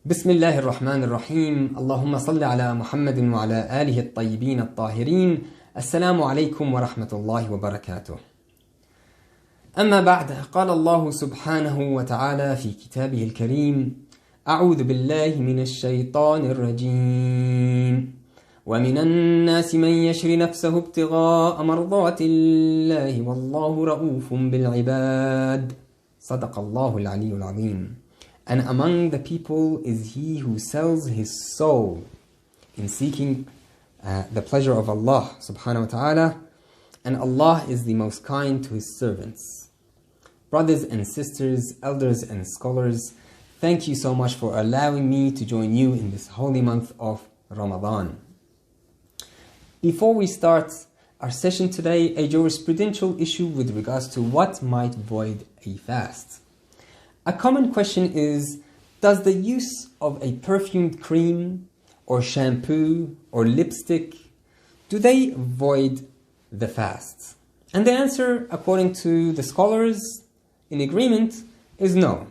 بسم الله الرحمن الرحيم اللهم صل على محمد وعلى آله الطيبين الطاهرين السلام عليكم ورحمة الله وبركاته. أما بعد، قال الله سبحانه وتعالى في كتابه الكريم: أعوذ بالله من الشيطان الرجيم ومن الناس من يشري نفسه ابتغاء مرضات الله والله رؤوف بالعباد. صدق الله العلي العظيم. And among the people is he who sells his soul in seeking the pleasure of Allah subhanahu wa ta'ala, and Allah is the most kind to his servants. Brothers and sisters, elders and scholars, thank you so much for allowing me to join you in this holy month of Ramadan. Before we start our session today, a jurisprudential issue with regards to what might void a fast. A common question is, does the use of a perfumed cream or shampoo or lipstick, do they void the fast? And the answer, according to the scholars in agreement, is no.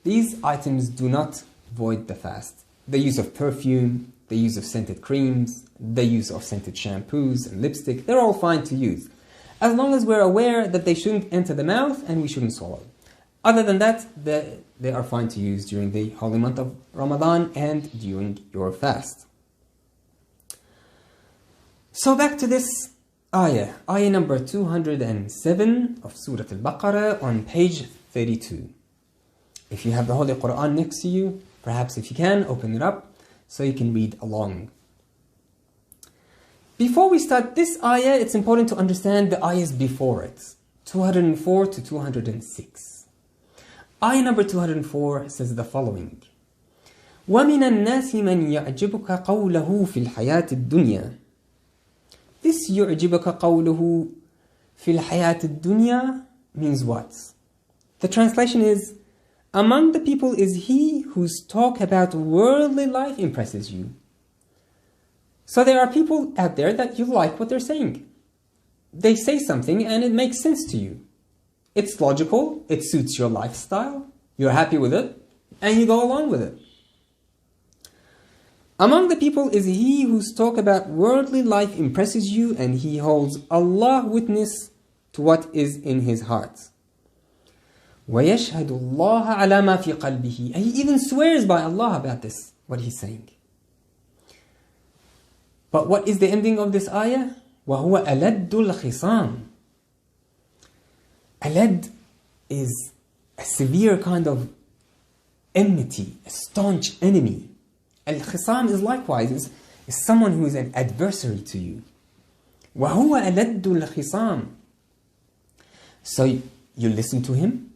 These items do not void the fast. The use of perfume, the use of scented creams, the use of scented shampoos and lipstick, they're all fine to use, as long as we're aware that they shouldn't enter the mouth and we shouldn't swallow. Other than that, they are fine to use during the holy month of Ramadan and during your fast. So back to this ayah number 207 of Surah Al-Baqarah on page 32. If you have the Holy Quran next to you, perhaps if you can, open it up so you can read along. Before we start this ayah, it's important to understand the ayahs before it, 204 to 206. Ayah number 204 says the following: وَمِنَ النَّاسِ مَنْ يَعْجِبُكَ قَوْلُهُ فِي الْحَيَاةِ الدُّنْيَا. This يُعْجِبُكَ قَوْلُهُ فِي الْحَيَاةِ الدُّنْيَا means what? The translation is, among the people is he whose talk about worldly life impresses you. So there are people out there that you like what they're saying. They say something and it makes sense to you. It's logical, it suits your lifestyle, you're happy with it, and you go along with it. Among the people is he whose talk about worldly life impresses you, and he holds Allah witness to what is in his heart. وَيَشْهَدُ اللَّهَ عَلَى مَا فِي قَلْبِهِ. And he even swears by Allah about this, what he's saying. But what is the ending of this ayah? وَهُوَ أَلَدُّ الْخِصَامِ. Alad is a severe kind of enmity, a staunch enemy. Al-Khisam is likewise is someone who is an adversary to you. وَهُوَ أَلَدُّ الْخِصَامِ. So you listen to him,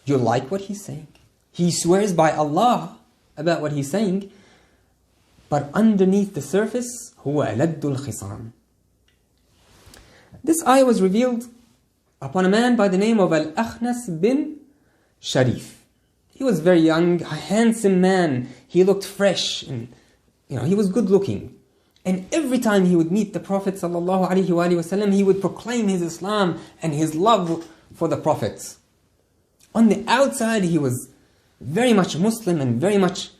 you like what he's saying. He swears by Allah about what he's saying, but underneath the surface, هُوَ أَلَدُّ الْخِصَامِ. This ayah was revealed upon a man by the name of Al-Akhnas bin Sharif. He was very young, a handsome man. He looked fresh and he was good looking. And every time he would meet the Prophet ﷺ, he would proclaim his Islam and his love for the Prophet. On the outside, he was very much Muslim and very much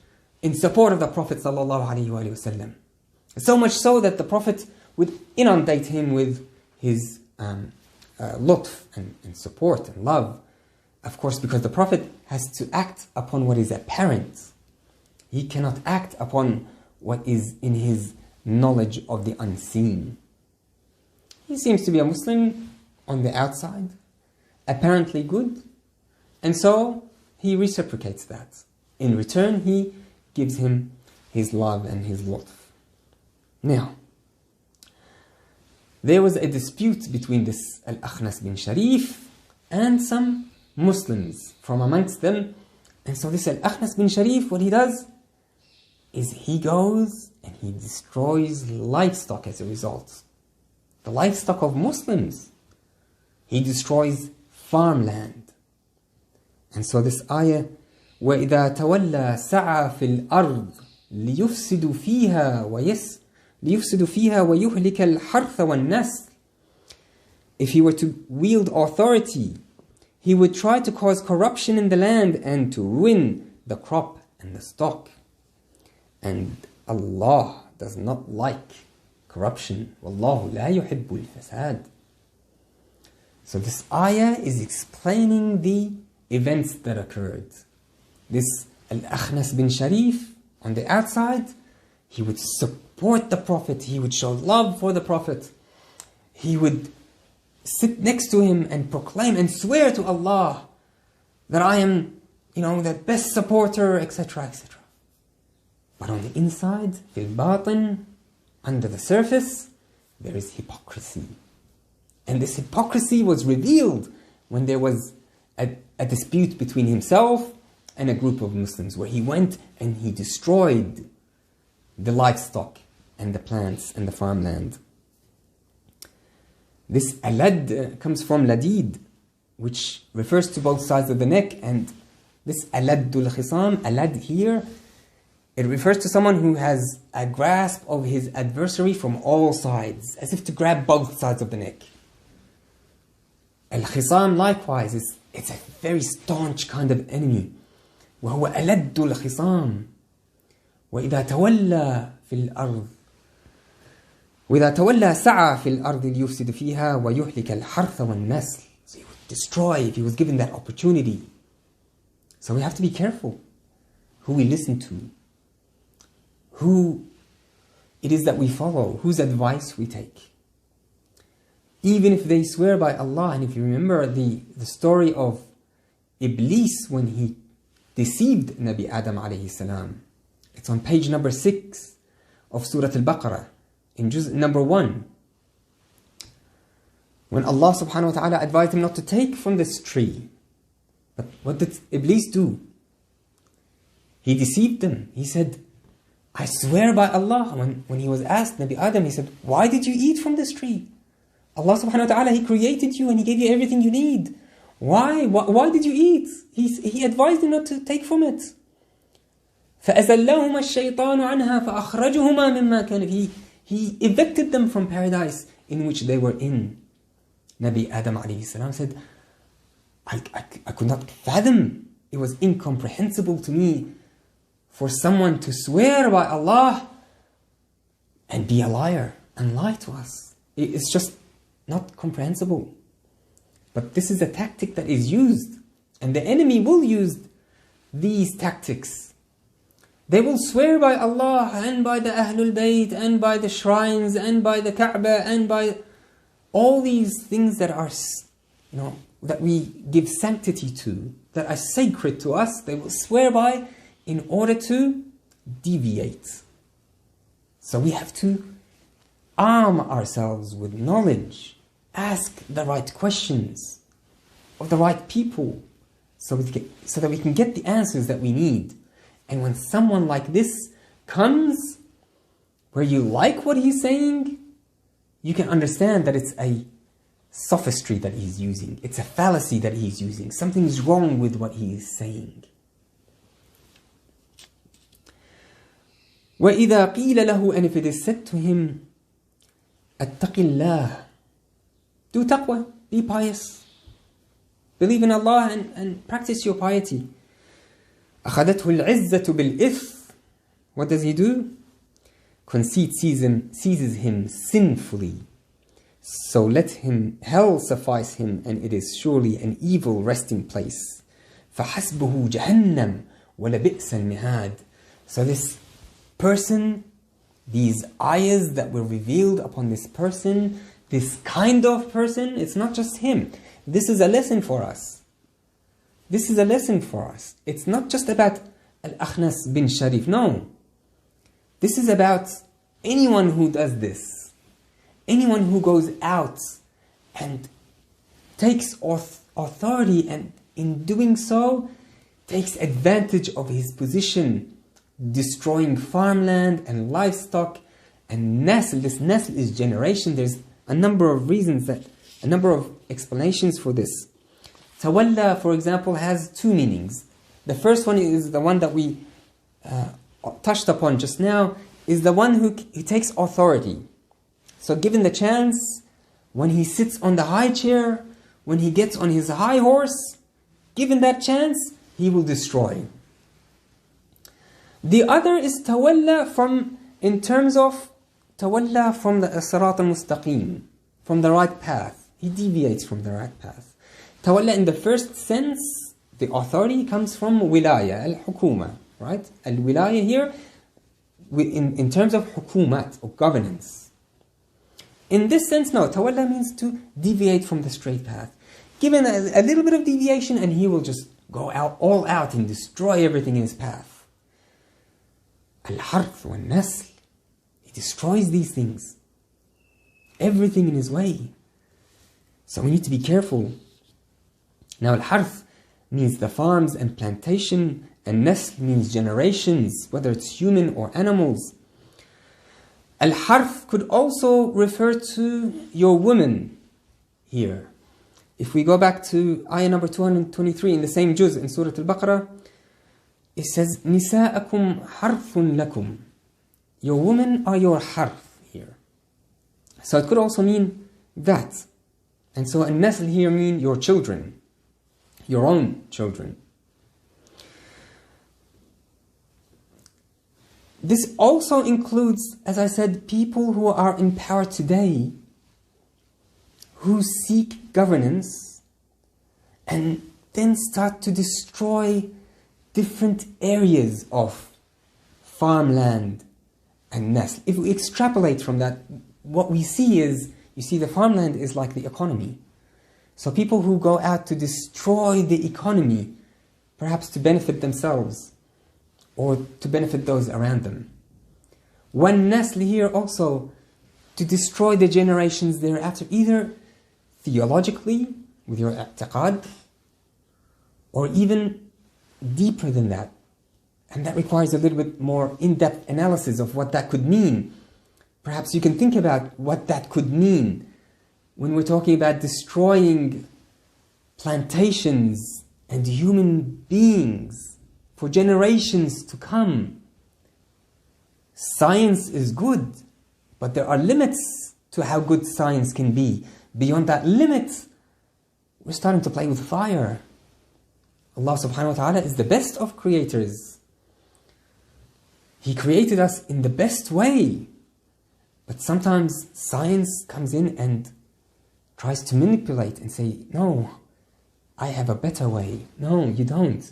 in support of the Prophet ﷺ. So much so that the Prophet would inundate him with his lutf and support and love. Of course, because the Prophet has to act upon what is apparent. He cannot act upon what is in his knowledge of the unseen. He seems to be a Muslim on the outside, apparently good, and so he reciprocates that. In return, he gives him his love and his lutf. Now, there was a dispute between this Al-Akhnas bin Sharif and some Muslims from amongst them. And so this Al-Akhnas bin Sharif, what he does is he goes and he destroys livestock as a result. The livestock of Muslims. He destroys farmland. And so this ayah, وَإِذَا تَوَلَّى سَعَى فِي الْأَرْضِ لِيُفْسِدُ فِيهَا وَيُهْلِكَ الْحَرْثَ وَالنَّسْلِ. If he were to wield authority, he would try to cause corruption in the land and to ruin the crop and the stock. And Allah does not like corruption. Wallahu la yuhibbul fasad. So this ayah is explaining the events that occurred. This Al-Akhnas bin Sharif, on the outside, he would support the Prophet, he would show love for the Prophet, he would sit next to him and proclaim and swear to Allah that I am, the best supporter, etc., etc. But on the inside, fil batin, under the surface, there is hypocrisy. And this hypocrisy was revealed when there was a dispute between himself and a group of Muslims, where he went and he destroyed the livestock and the plants and the farmland. This alad comes from ladid, which refers to both sides of the neck, and this aladul khisam, alad here, it refers to someone who has a grasp of his adversary from all sides, as if to grab both sides of the neck. Al-khisam likewise, it's a very staunch kind of enemy. وهو ألد الخصام وإذا تولى في الأرض وإذا تولى سعى في الأرض ليفسد فيها ويهلك الحرث والنسل. So he would destroy if he was given that opportunity. So we have to be careful who we listen to, who it is that we follow, whose advice we take. Even if they swear by Allah, and if you remember the story of Iblis when he deceived Nabi Adam alayhi salam. It's on page number 6 of Surah Al-Baqarah, in juz number 1. When Allah subhanahu wa ta'ala advised him not to take from this tree. But what did Iblis do? He deceived them. He said, I swear by Allah. When he was asked, Nabi Adam, he said, why did you eat from this tree? Allah subhanahu wa ta'ala, He created you and He gave you everything you need. Why did you eat? He advised him not to take from it. فَأَزَلَّهُمَا الشَّيْطَانُ عَنْهَا فَأَخْرَجُهُمَا مِمَّا كَانَ. He evicted them from paradise in which they were in. Nabi Adam alayhi salam said, I could not fathom. It was incomprehensible to me for someone to swear by Allah and be a liar and lie to us. It's just not comprehensible. But this is a tactic that is used, and the enemy will use these tactics. They will swear by Allah and by the Ahlul Bayt and by the shrines and by the Kaaba and by all these things that are, that we give sanctity to, that are sacred to us. They will swear by in order to deviate. So we have to arm ourselves with knowledge, ask the right questions of the right people, so that we can get the answers that we need. And when someone like this comes, where you like what he's saying, you can understand that it's a sophistry that he's using. It's a fallacy that he's using. Something's wrong with what he is saying. وَإِذَا قِيلَ لَهُ, and if it is said to him, اتَّقِ اللَّهِ, do taqwa, be pious, believe in Allah and practice your piety. أَخَذَتْهُ الْعِزَّةُ بِالْإِثْمِ, what does he do? Conceit seizes him sinfully. So let hell suffice him, and it is surely an evil resting place. فَحَسْبُهُ جَهَنَّمْ وَلَبِئْسَ الْمِهَادِ. So this person, these ayahs that were revealed upon this person, this kind of person, it's not just him. This is a lesson for us. This is a lesson for us. It's not just about Al-Akhnas bin Sharif, no. This is about anyone who does this. Anyone who goes out and takes authority, and in doing so takes advantage of his position, destroying farmland and livestock and nasl. This nasl is generation. There's a number of reasons, a number of explanations for this. Tawalla, for example, has two meanings. The first one is the one that we touched upon just now, is the one who takes authority. So given the chance, when he sits on the high chair, when he gets on his high horse, given that chance, he will destroy. The other is tawalla in terms of tawalla from the sirat al-mustaqim, from the right path. He deviates from the right path. Tawalla in the first sense, the authority comes from wilaya, al-hukuma, right? Al-wilaya here, in terms of hukumat, or governance. In this sense, no, tawalla means to deviate from the straight path. Given a little bit of deviation and he will just go all out and destroy everything in his path. Al-harth wal-nasl, he destroys these things. Everything in his way. So we need to be careful. Now al-harth means the farms and plantation, and nasl means generations, whether it's human or animals. Al-harth could also refer to your woman here. If we go back to ayah number 223 in the same juz in Surah Al-Baqarah, it says, نِسَاءَكُمْ حَرْثٌ لَكُمْ. Your women are your harth here. So it could also mean that. And so an-nasl here mean your children, your own children. This also includes, as I said, people who are in power today, who seek governance and then start to destroy different areas of farmland and nasl. If we extrapolate from that, what we see is, you see, the farmland is like the economy. So people who go out to destroy the economy, perhaps to benefit themselves or to benefit those around them. One nasl here also, to destroy the generations thereafter, either theologically, with your i'tiqad, or even deeper than that. And that requires a little bit more in-depth analysis of what that could mean. Perhaps you can think about what that could mean when we're talking about destroying plantations and human beings for generations to come. Science is good, but there are limits to how good science can be. Beyond that limit, we're starting to play with fire. Allah subhanahu wa ta'ala is the best of creators. He created us in the best way. But sometimes science comes in and tries to manipulate and say, no, I have a better way. No, you don't.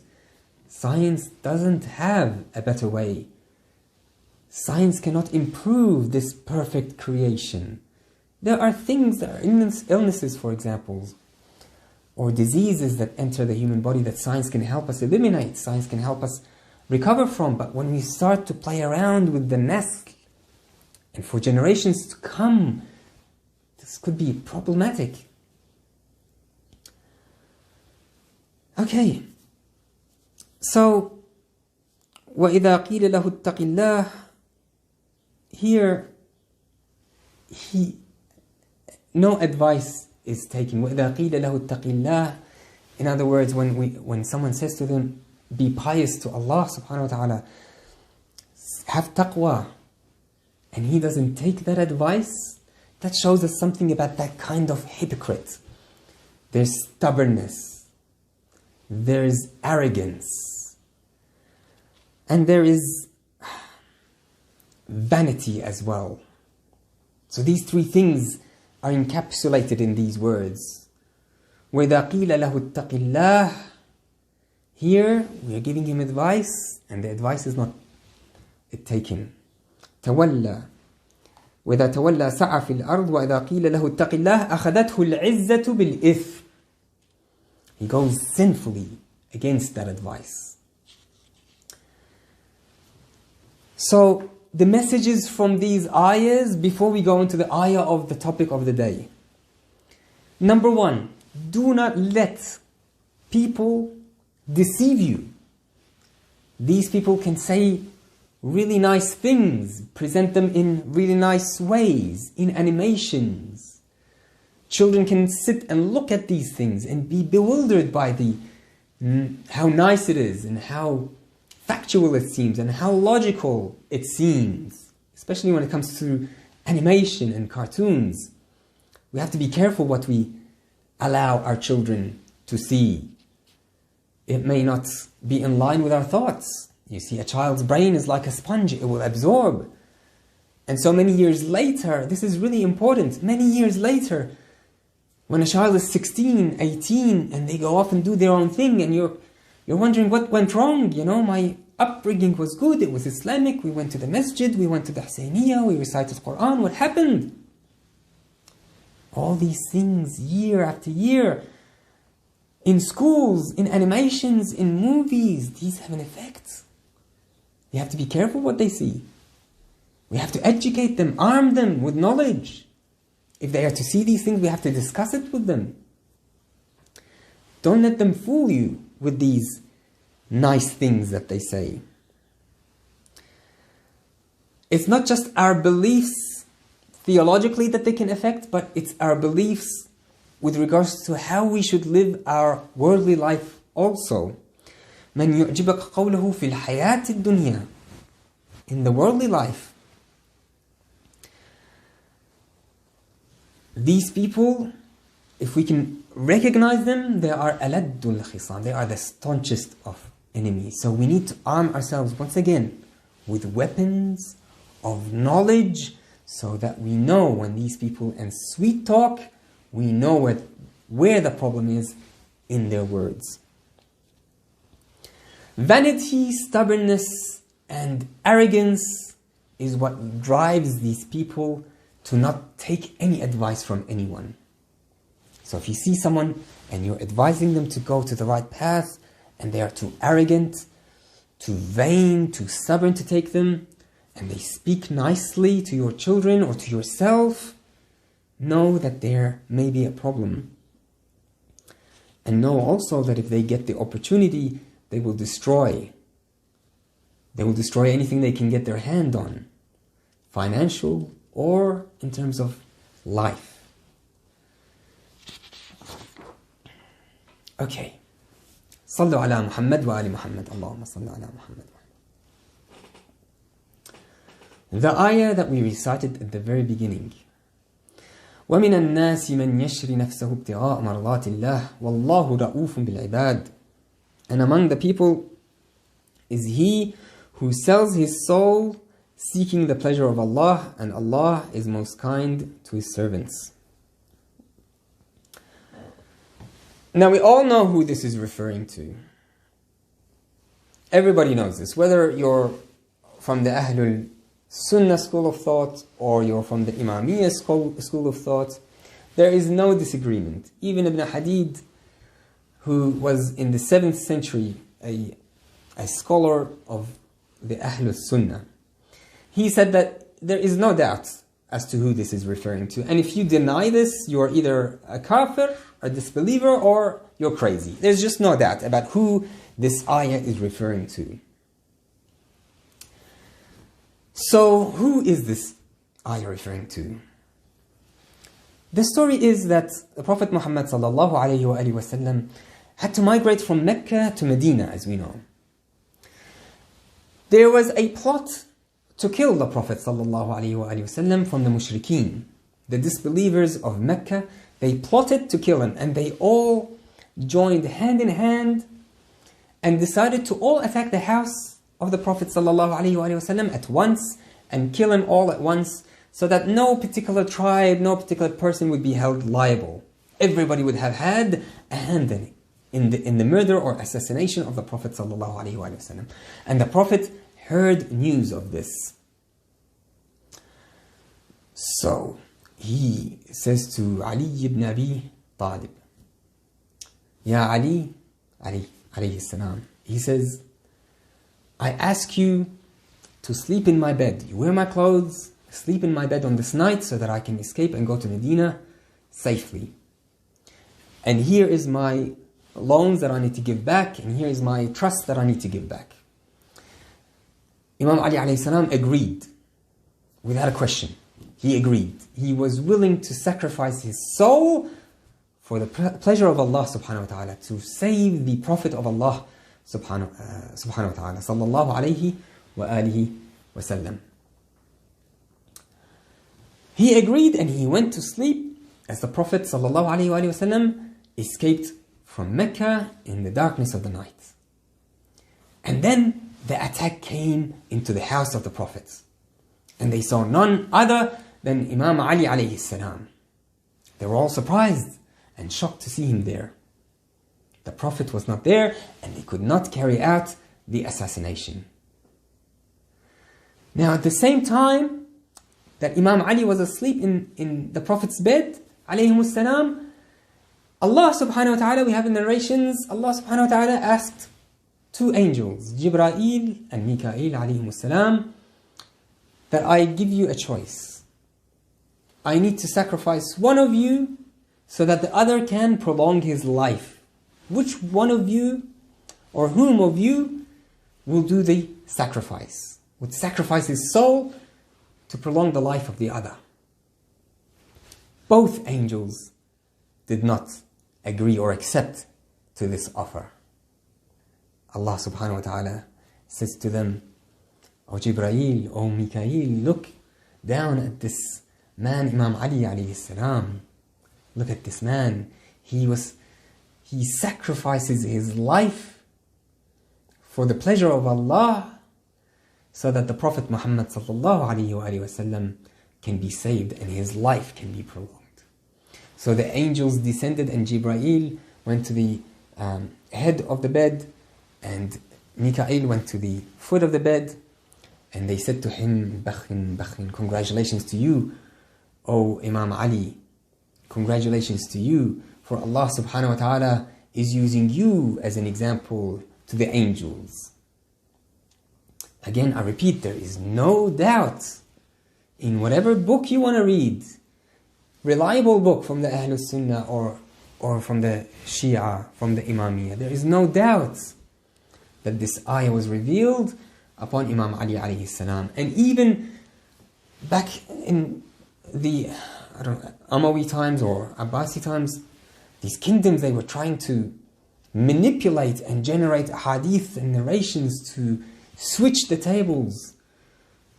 Science doesn't have a better way. Science cannot improve this perfect creation. There are things, that are illnesses, for example, or diseases that enter the human body that science can help us eliminate, science can help us recover from. But when we start to play around with the nasl, and for generations to come, this could be problematic. Okay. So, وَإِذَا قِيلَ لَهُ اتَّقِ اللَّهِ, here, no advice is taken. وَإِذَا قِيلَ لَهُ اتَّقِ اللَّهِ, in other words, when someone says to them, be pious to Allah subhanahu wa ta'ala, have taqwa, and he doesn't take that advice, that shows us something about that kind of hypocrite. There's stubbornness, there's arrogance, and there is vanity as well. So these three things are encapsulated in these words. وَإِذَا قِيلَ لَهُ اتَّقِ اللَّهِ, here we are giving him advice, and the advice is not taken. تولى وإذا تولى سعى في الأرض وإذا قيل له اتق الله أخذته العزة بالإثم. He goes sinfully against that advice. So the messages from these ayahs, before we go into the ayah of the topic of the day. Number one, do not let people deceive you. These people can say really nice things, present them in really nice ways, in animations. Children can sit and look at these things and be bewildered by how nice it is and how factual it seems and how logical it seems, especially when it comes to animation and cartoons. We have to be careful what we allow our children to see. It may not be in line with our thoughts. You see, a child's brain is like a sponge, it will absorb. And so many years later, this is really important, many years later, when a child is 16, 18, and they go off and do their own thing, and you're wondering what went wrong. You know, my upbringing was good, it was Islamic, we went to the masjid, we went to the Husayniyah, we recited Quran, what happened? All these things, year after year, in schools, in animations, in movies, these have an effect. You have to be careful what they see. We have to educate them, arm them with knowledge. If they are to see these things, we have to discuss it with them. Don't let them fool you with these nice things that they say. It's not just our beliefs theologically that they can affect, but it's our beliefs with regards to how we should live our worldly life also. من يعجبك قوله في الحياة الدنيا. In the worldly life, these people, if we can recognize them, they are aladul khisam. They are the staunchest of enemies. So we need to arm ourselves once again with weapons of knowledge, so that we know when these people and sweet talk, we know where the problem is in their words. Vanity, stubbornness, and arrogance is what drives these people to not take any advice from anyone. So if you see someone and you're advising them to go to the right path, and they are too arrogant, too vain, too stubborn to take them, and they speak nicely to your children or to yourself, know that there may be a problem. And know also that if they get the opportunity, they will destroy. They will destroy anything they can get their hand on, financial or in terms of life. Okay. صلوا على محمد وآل محمد. اللهم صل على محمد. The ayah that we recited at the very beginning. وَمِنَ النَّاسِ مَنْ يَشْرِ نَفْسَهُ ابْتِغَاءَ مَرْضَاتِ اللَّهِ وَاللَّهُ رَؤُوفٌ بِالْعِبَادِ. And among the people is he who sells his soul seeking the pleasure of Allah, and Allah is most kind to his servants. Now we all know who this is referring to. Everybody knows this, whether you're from the Ahlul Sunnah school of thought or you're from the Imamiyya school of thought. There is no disagreement. Even Ibn Hadid, who was in the 7th century a scholar of the Ahlul Sunnah, he said that there is no doubt as to who this is referring to. And if you deny this, you are either a kafir, a disbeliever, or you're crazy. There's just no doubt about who this ayah is referring to. So, who is this ayah referring to? The story is that the Prophet Muhammad sallallahu alayhi wa had to migrate from Mecca to Medina, as we know. There was a plot to kill the Prophet sallallahu alayhi wa from the mushrikeen. The disbelievers of Mecca, they plotted to kill him, and they all joined hand in hand and decided to all attack the house of the Prophet ﷺ at once and kill him all at once, so that no particular tribe, no particular person would be held liable. Everybody would have had a hand in the murder or assassination of the Prophet ﷺ. And the Prophet heard news of this. So he says to Ali ibn Abi Talib, Ya Ali alayhi salam, he says, I ask you to sleep in my bed. You wear my clothes, sleep in my bed on this night so that I can escape and go to Medina safely. And here is my loans that I need to give back, and here is my trust that I need to give back. Imam Ali alayhi salam agreed without a question. He agreed. He was willing to sacrifice his soul for the pleasure of Allah subhanahu wa ta'ala, to save the Prophet of Allah subhanahu wa ta'ala, sallallahu alayhi wa alihi wa sallam. He agreed and he went to sleep as the Prophet sallallahu alayhi wa sallam escaped from Mecca in the darkness of the night. And then the attack came into the house of the Prophet. And they saw none other than Imam Ali alayhi salam. They were all surprised and shocked to see him there. The Prophet was not there, and they could not carry out the assassination. Now at the same time that Imam Ali was asleep in the Prophet's bed, alayhi salam, Allah subhanahu wa ta'ala, we have in narrations, Allah subhanahu wa ta'ala asked two angels, Jibreel and Mikael alayhi salam, that I give you a choice. I need to sacrifice one of you so that the other can prolong his life. Which one of you, or whom of you, will do the sacrifice? Would sacrifice his soul to prolong the life of the other? Both angels did not agree or accept to this offer. Allah subhanahu wa ta'ala says to them, O Jibreel, O Mikael, look down at this man, Imam Ali alayhi salam. Look at this man. He sacrifices his life for the pleasure of Allah so that the Prophet Muhammad sallallahu alayhi wa sallam can be saved and his life can be prolonged. So the angels descended and Jibreel went to the head of the bed and Mikael went to the foot of the bed, and they said to him, Bakhin, Bakhin, congratulations to you, O Imam Ali. Congratulations to you, for Allah subhanahu wa ta'ala is using you as an example to the angels. Again, I repeat, there is no doubt in whatever book you want to read, reliable book from the Ahlul Sunnah or from the Shia, from the Imamiyah, there is no doubt that this ayah was revealed upon Imam Ali alayhi salam. And even back in the Umayyi times or Abbasi times, these kingdoms, they were trying to manipulate and generate hadith and narrations to switch the tables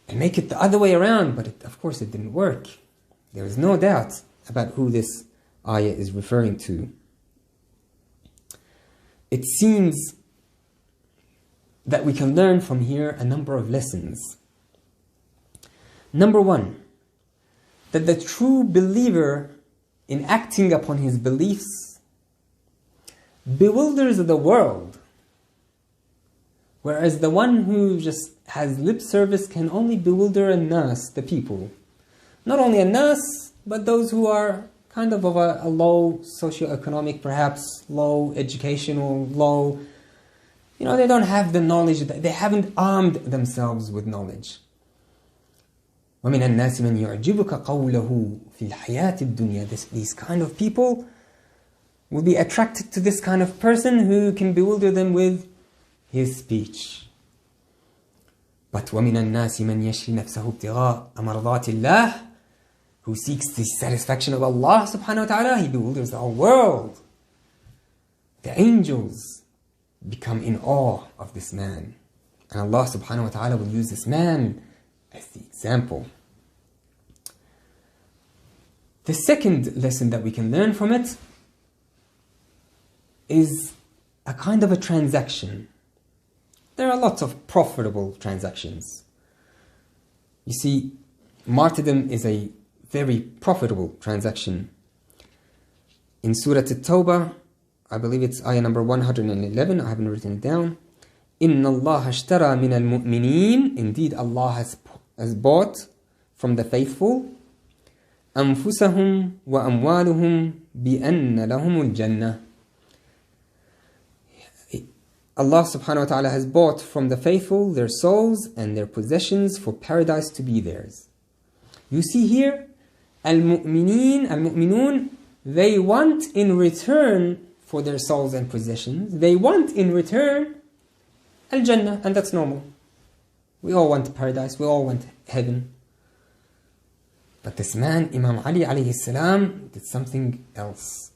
and make it the other way around, but of course it didn't work. There is no doubt about who this ayah is referring to. It seems that we can learn from here a number of lessons. Number one, that the true believer, in acting upon his beliefs, bewilders the world, whereas the one who just has lip service can only bewilder an-nas, the people. Not only an-nas, but those who are kind of a low socioeconomic, perhaps low educational, low, they don't have the knowledge, they haven't armed themselves with knowledge. وَمِنَ النَّاسِ مَنْ يُعْجِبُكَ قَوْلَهُ فِي الْحَيَاةِ الدُّنْيَا. These kind of people will be attracted to this kind of person who can bewilder them with his speech. But وَمِنَ النَّاسِ مَنْ يَشْرِي نَفْسَهُ ابْتِغَاءَ مَرْضَاتِ اللَّهِ, who seeks the satisfaction of Allah subhanahu wa ta'ala, he bewilders the whole world. The angels become in awe of this man. And Allah subhanahu wa ta'ala will use this man as the example. The second lesson that we can learn from it is a kind of a transaction. There are lots of profitable transactions. You see, martyrdom is a very profitable transaction. In Surah At-Tawbah, I believe it's ayah number 111, I haven't written it down. Inna Allah ashtara min al-mu'mineen, indeed Allah has bought from the faithful, أنفسهم وأموالهم بأن لهم الجنة. Allah subhanahu wa ta'ala has bought from the faithful their souls and their possessions for paradise to be theirs. You see here, al-mu'minun, they want in return for their souls and possessions, they want in return al-Jannah, and that's normal. We all want paradise, we all want heaven. But this man, Imam Ali alayhi salam, did something else.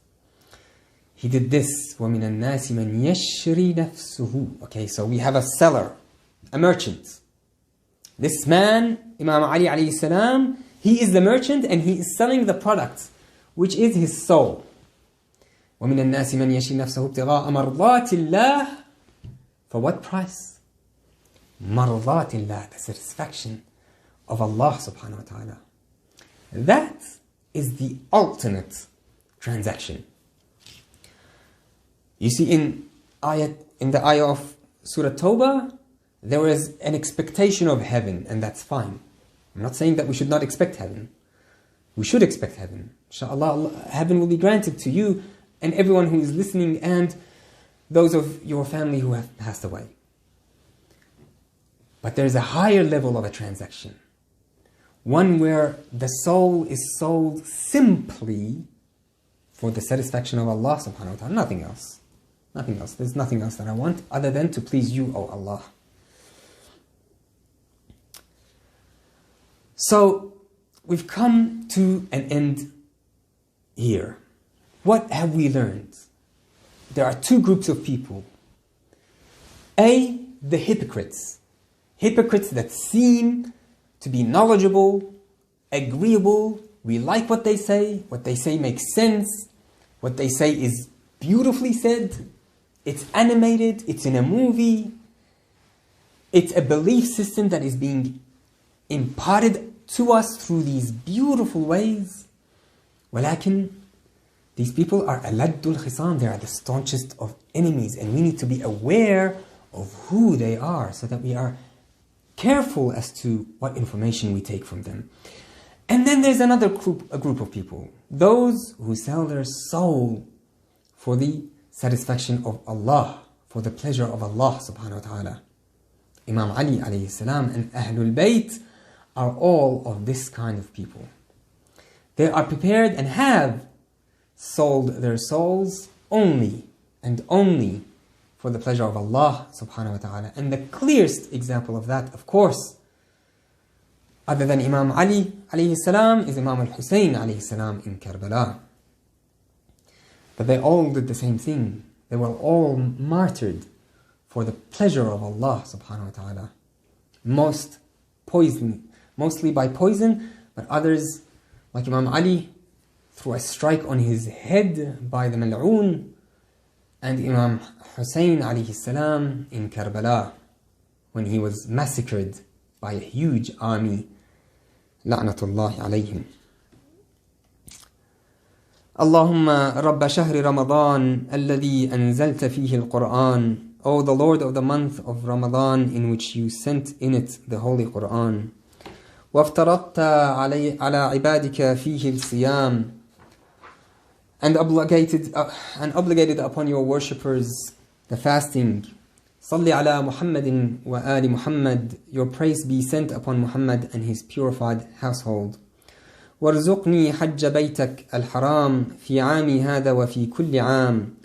He did this. وَمِنَ النَّاسِ مَنْ يَشْرِي نَفْسُهُ. Okay, so we have a seller, a merchant. This man, Imam Ali alayhi salam, he is the merchant and he is selling the product, which is his soul. وَمِنَ النَّاسِ مَنْ يَشْرِي نَفْسَهُ ابْتِغَاءَ مَرْضَاتِ اللَّهِ. For what price? Mardatillah, the satisfaction of Allah subhanahu wa ta'ala. That is the ultimate transaction. You see, in the ayah of Surah Tawbah, there is an expectation of heaven, and that's fine. I'm not saying that we should not expect heaven. We should expect heaven. Inshallah, heaven will be granted to you and everyone who is listening and those of your family who have passed away. But there is a higher level of a transaction. One where the soul is sold simply for the satisfaction of Allah subhanahu wa ta'ala. Nothing else. Nothing else. There's nothing else that I want other than to please you, O Allah. So, we've come to an end here. What have we learned? There are two groups of people. A, the hypocrites. Hypocrites that seem to be knowledgeable, agreeable, we like what they say makes sense, what they say is beautifully said, it's animated, it's in a movie, it's a belief system that is being imparted to us through these beautiful ways. ولكن these people are aladul khisam, they are the staunchest of enemies, and we need to be aware of who they are so that we are careful as to what information we take from them. And then there's another group of people, those who sell their soul for the satisfaction of Allah, for the pleasure of Allah subhanahu wa ta'ala. Imam Ali alayhi salam and Ahlul Bayt are all of this kind of people. They are prepared and have sold their souls only and only for the pleasure of Allah subhanahu wa ta'ala. And the clearest example of that, of course, other than Imam Ali alayhi salam, is Imam al-Hussein alayhi salam in Karbala. But they all did the same thing. They were all martyred for the pleasure of Allah subhanahu wa ta'ala. Mostly by poison, but others, like Imam Ali, through a strike on his head by the mal'oon, and Imam Hussein alayhi salam in Karbala, when he was massacred by a huge army. La'natullahi alayhim. Allahumma Rabba shahri Ramadan alladhi anzalta fihi al-Qur'an. O the Lord of the month of Ramadan, in which you sent in it the Holy Qur'an. وَافْتَرَضْتَ عَلَى عِبَادِكَ فِيهِ الصِّيَامِ, and obligated upon your worshippers the fasting. صَلِّ عَلَى مُحَمَّدٍ وَآلِ مُحَمَّدٍ, your praise be sent upon Muhammad and his purified household. وَارْزُقْنِي حَجَّ بَيْتَكَ الْحَرَامِ فِي عَامِي هَذَا وَفِي كُلِّ عَامٍ,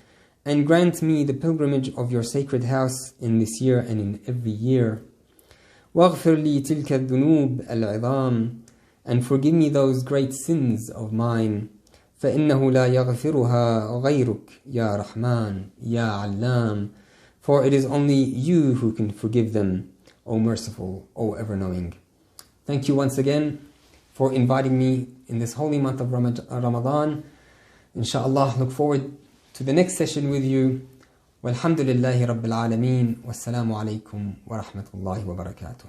and grant me the pilgrimage of your sacred house in this year and in every year. وَاغْفِرْ لِي تِلْكَ الذُّنُوبِ الْعِظَامِ, and forgive me those great sins of mine. فَإِنَّهُ لَا يَغْفِرُهَا غَيْرُكَ يَا رَحْمَنُ يَا عَلَّامُ, for it is only you who can forgive them, O merciful, O ever-knowing. Thank you once again for inviting me in this holy month of Ramadan. Inshallah, look forward to the next session with you. Walhamdulillahi Rabbil Alameen. Wassalamu alaikum wa rahmatullahi wa barakatuh.